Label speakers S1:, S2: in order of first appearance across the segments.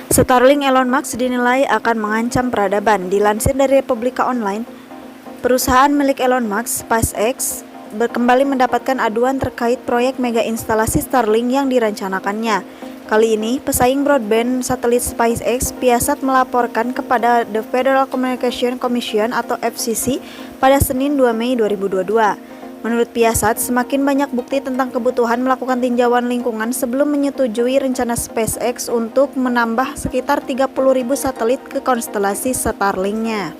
S1: Starlink Elon Musk dinilai akan mengancam peradaban. Dilansir dari Republika Online, perusahaan milik Elon Musk, SpaceX, kembali mendapatkan aduan terkait proyek mega instalasi Starlink yang dirancanakannya. Kali ini, pesaing broadband satelit SpaceX, Viasat, melaporkan kepada The Federal Communications Commission atau FCC pada Senin 2 Mei 2022. Menurut Viasat, semakin banyak bukti tentang kebutuhan melakukan tinjauan lingkungan sebelum menyetujui rencana SpaceX untuk menambah sekitar 30.000 satelit ke konstelasi Starlink-nya.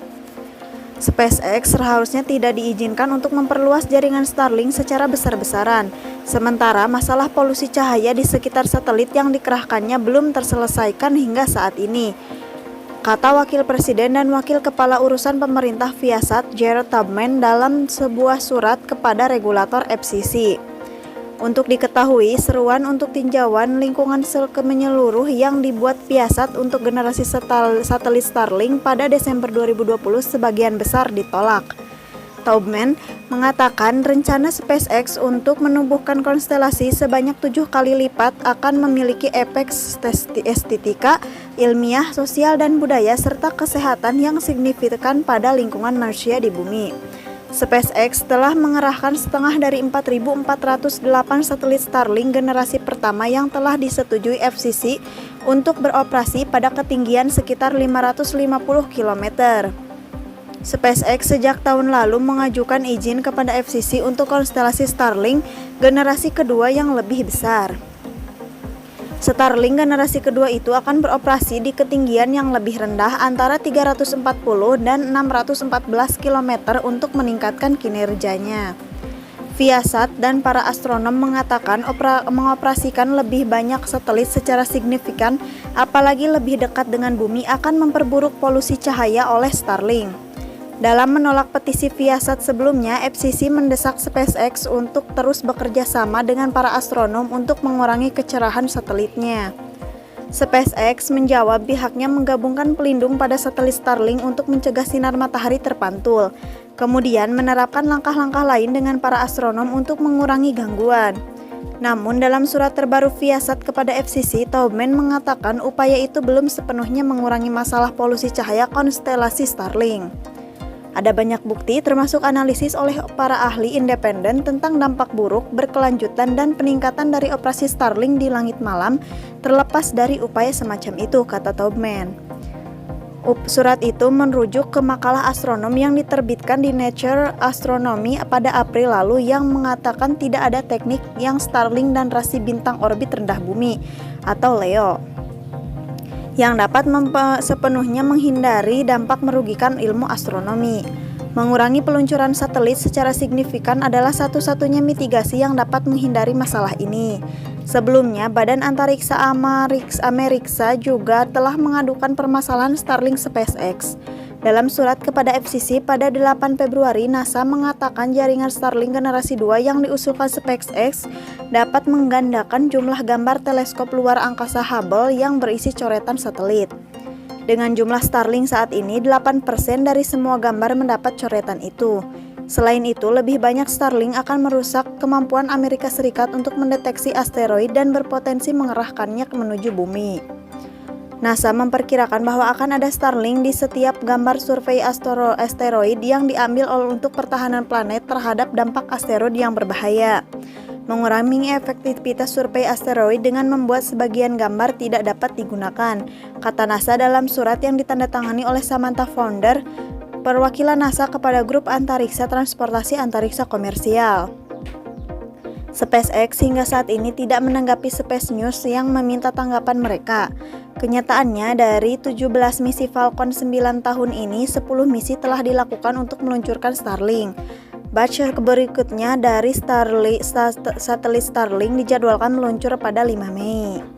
S1: SpaceX seharusnya tidak diizinkan untuk memperluas jaringan Starlink secara besar-besaran, sementara masalah polusi cahaya di sekitar satelit yang dikerahkannya belum terselesaikan hingga saat ini, kata Wakil Presiden dan Wakil Kepala Urusan Pemerintah Viasat, Jared Tubman, dalam sebuah surat kepada regulator FCC. Untuk diketahui, seruan untuk tinjauan lingkungan menyeluruh yang dibuat Viasat untuk generasi satelit Starlink pada Desember 2020 sebagian besar ditolak. Tubman mengatakan rencana SpaceX untuk menumbuhkan konstelasi sebanyak 7 kali lipat akan memiliki efek estetika, ilmiah, sosial, dan budaya serta kesehatan yang signifikan pada lingkungan manusia di bumi. SpaceX telah mengerahkan setengah dari 4.408 satelit Starlink generasi pertama yang telah disetujui FCC untuk beroperasi pada ketinggian sekitar 550 km. SpaceX sejak tahun lalu mengajukan izin kepada FCC untuk konstelasi Starlink generasi kedua yang lebih besar. Starlink generasi kedua itu akan beroperasi di ketinggian yang lebih rendah antara 340 dan 614 km untuk meningkatkan kinerjanya. Viasat dan para astronom mengatakan mengoperasikan lebih banyak satelit secara signifikan, apalagi lebih dekat dengan bumi, akan memperburuk polusi cahaya oleh Starlink. Dalam menolak petisi Viasat sebelumnya, FCC mendesak SpaceX untuk terus bekerja sama dengan para astronom untuk mengurangi kecerahan satelitnya. SpaceX menjawab pihaknya menggabungkan pelindung pada satelit Starlink untuk mencegah sinar matahari terpantul, kemudian menerapkan langkah-langkah lain dengan para astronom untuk mengurangi gangguan. Namun dalam surat terbaru Viasat kepada FCC, Tubman mengatakan upaya itu belum sepenuhnya mengurangi masalah polusi cahaya konstelasi Starlink. Ada banyak bukti termasuk analisis oleh para ahli independen tentang dampak buruk, berkelanjutan, dan peningkatan dari operasi Starlink di langit malam terlepas dari upaya semacam itu, kata Tubman. Surat itu merujuk ke makalah astronom yang diterbitkan di Nature Astronomy pada April lalu yang mengatakan tidak ada teknik yang Starlink dan rasi bintang orbit rendah bumi atau LEO yang dapat sepenuhnya menghindari dampak merugikan ilmu astronomi. Mengurangi peluncuran satelit secara signifikan adalah satu-satunya mitigasi yang dapat menghindari masalah ini. Sebelumnya, Badan Antariksa Amerika juga telah mengadukan permasalahan Starlink SpaceX. Dalam surat kepada FCC pada 8 Februari, NASA mengatakan jaringan Starlink generasi 2 yang diusulkan SpaceX dapat menggandakan jumlah gambar teleskop luar angkasa Hubble yang berisi coretan satelit. Dengan jumlah Starlink saat ini, 8% dari semua gambar mendapat coretan itu. Selain itu, lebih banyak Starlink akan merusak kemampuan Amerika Serikat untuk mendeteksi asteroid dan berpotensi mengerahkannya menuju bumi. NASA memperkirakan bahwa akan ada Starlink di setiap gambar survei asteroid yang diambil untuk pertahanan planet terhadap dampak asteroid yang berbahaya. Mengurangi efektivitas survei asteroid dengan membuat sebagian gambar tidak dapat digunakan, kata NASA dalam surat yang ditandatangani oleh Samantha Founder, perwakilan NASA kepada Grup Antariksa Transportasi Antariksa Komersial. SpaceX hingga saat ini tidak menanggapi Space News yang meminta tanggapan mereka. Kenyataannya, dari 17 misi Falcon 9 tahun ini, 10 misi telah dilakukan untuk meluncurkan Starlink. Batch berikutnya dari satelit Starlink dijadwalkan meluncur pada 5 Mei.